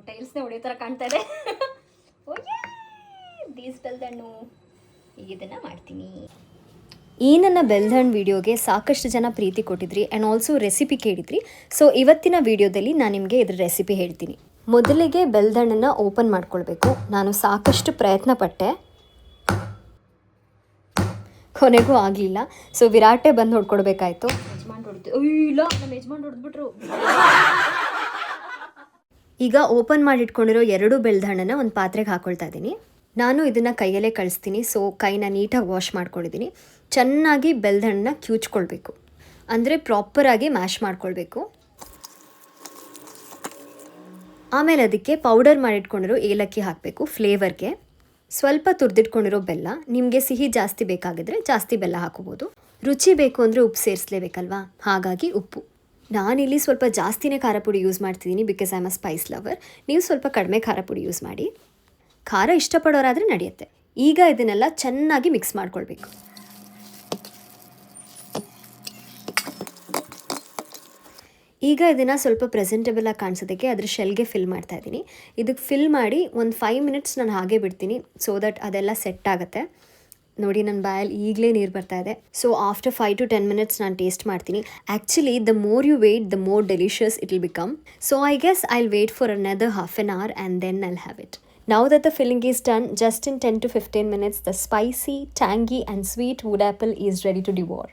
ಟೈಲ್ಸ್ನೇ ಹೊಡೆಯೋ ಥರ ಕಾಣ್ತಾ ಇದೆ. ಓಕೆ ದೀಸ್ ಬೆಲ್ದಣ್ಣು ಈಗ ಇದನ್ನು ಮಾಡ್ತೀನಿ. ಈ ನನ್ನ ಬೆಲ್ದಣ್ಣು ವಿಡಿಯೋಗೆ ಸಾಕಷ್ಟು ಜನ ಪ್ರೀತಿ ಕೊಟ್ಟಿದ್ರಿ ಆ್ಯಂಡ್ ಆಲ್ಸೋ ರೆಸಿಪಿ ಕೇಳಿದ್ರಿ. ಸೊ ಇವತ್ತಿನ ವಿಡಿಯೋದಲ್ಲಿ ನಾನು ನಿಮಗೆ ಇದ್ರ ರೆಸಿಪಿ ಹೇಳ್ತೀನಿ. ಮೊದಲಿಗೆ ಬೆಲ್ದಣ್ಣನ್ನು ಓಪನ್ ಮಾಡ್ಕೊಳ್ಬೇಕು. ನಾನು ಸಾಕಷ್ಟು ಪ್ರಯತ್ನ ಪಟ್ಟೆ, ಕೊನೆಗೂ ಆಗಲಿಲ್ಲ. ಸೊ ವಿರಾಟೆ ಬಂದು ಹೊಡ್ಕೊಡ್ಬೇಕಾಯ್ತು. ಯಜಮಾನ್ ಹೊಡ್ದು ಇಲ್ಲ, ನಮ್ಮ ಯಜಮಾನ್ ಹೊಡೆದ್ಬಿಟ್ರು. ಈಗ ಓಪನ್ ಮಾಡಿಟ್ಕೊಂಡಿರೋ 2 ಬೆಲ್ದಣ್ಣನ ಒಂದು ಪಾತ್ರೆಗೆ ಹಾಕ್ಕೊಳ್ತಾ ಇದ್ದೀನಿ. ನಾನು ಇದನ್ನು ಕೈಯಲ್ಲೇ ಕಳಿಸ್ತೀನಿ. ಸೊ ಕೈನ ನೀಟಾಗಿ ವಾಶ್ ಮಾಡ್ಕೊಂಡಿದ್ದೀನಿ. ಚೆನ್ನಾಗಿ ಬೆಲ್ದಣ್ಣನ ಕ್ಯೂಚ್ಕೊಳ್ಬೇಕು, ಅಂದರೆ ಪ್ರಾಪರಾಗಿ ಮ್ಯಾಶ್ ಮಾಡ್ಕೊಳ್ಬೇಕು. ಆಮೇಲೆ ಅದಕ್ಕೆ ಪೌಡರ್ ಮಾಡಿಟ್ಕೊಂಡಿರೋ ಏಲಕ್ಕಿ ಹಾಕಬೇಕು ಫ್ಲೇವರ್ಗೆ. ಸ್ವಲ್ಪ ತುರಿದಿಟ್ಕೊಂಡಿರೋ ಬೆಲ್ಲ, ನಿಮಗೆ ಸಿಹಿ ಜಾಸ್ತಿ ಬೇಕಾಗಿದ್ರೆ ಜಾಸ್ತಿ ಬೆಲ್ಲ ಹಾಕೋಬೋದು. ರುಚಿ ಬೇಕು ಅಂದರೆ ಉಪ್ಪು ಸೇರಿಸ್ಲೇಬೇಕಲ್ವಾ, ಹಾಗಾಗಿ ಉಪ್ಪು. ನಾನಿಲ್ಲಿ ಸ್ವಲ್ಪ ಜಾಸ್ತಿನೇ ಖಾರ ಪುಡಿ ಯೂಸ್ ಮಾಡ್ತಿದ್ದೀನಿ, because I am a Spice lover. ನೀವು ಸ್ವಲ್ಪ ಕಡಿಮೆ ಖಾರ ಪುಡಿ ಯೂಸ್ ಮಾಡಿ. ಖಾರ ಇಷ್ಟಪಡೋರಾದರೆ ನಡೆಯುತ್ತೆ. ಈಗ ಇದನ್ನೆಲ್ಲ ಚೆನ್ನಾಗಿ ಮಿಕ್ಸ್ ಮಾಡ್ಕೊಳ್ಬೇಕು. ಈಗ ಇದನ್ನು ಸ್ವಲ್ಪ ಪ್ರೆಸೆಂಟೇಬಲ್ ಆಗಿ ಕಾಣಿಸೋದಕ್ಕೆ ಅದ್ರ ಶೆಲ್ಗೆ ಫಿಲ್ ಮಾಡ್ತಾ ಇದ್ದೀನಿ. ಇದಕ್ಕೆ ಫಿಲ್ ಮಾಡಿ ಒಂದು 5 ಮಿನಿಟ್ಸ್ ನಾನು ಹಾಗೆ ಬಿಡ್ತೀನಿ, ಸೊ ದಟ್ ಅದೆಲ್ಲ ಸೆಟ್ ಆಗುತ್ತೆ. ನೋಡಿ ನನ್ನ ಬಾಯಲ್ಲಿ ಈಗಲೇ ನೀರು ಬರ್ತಾ ಇದೆ. ಸೊ ಆಫ್ಟರ್ 5 to 10 ಮಿನಿಟ್ಸ್ ನಾನು ಟೇಸ್ಟ್ ಮಾಡ್ತೀನಿ. Actually the more you wait the more delicious it will become. So I guess I will wait for another half an hour and then I'll have it. Now that the filling is done, just in 10 to 15 minutes, the spicy, tangy and sweet wood apple is ready to devour.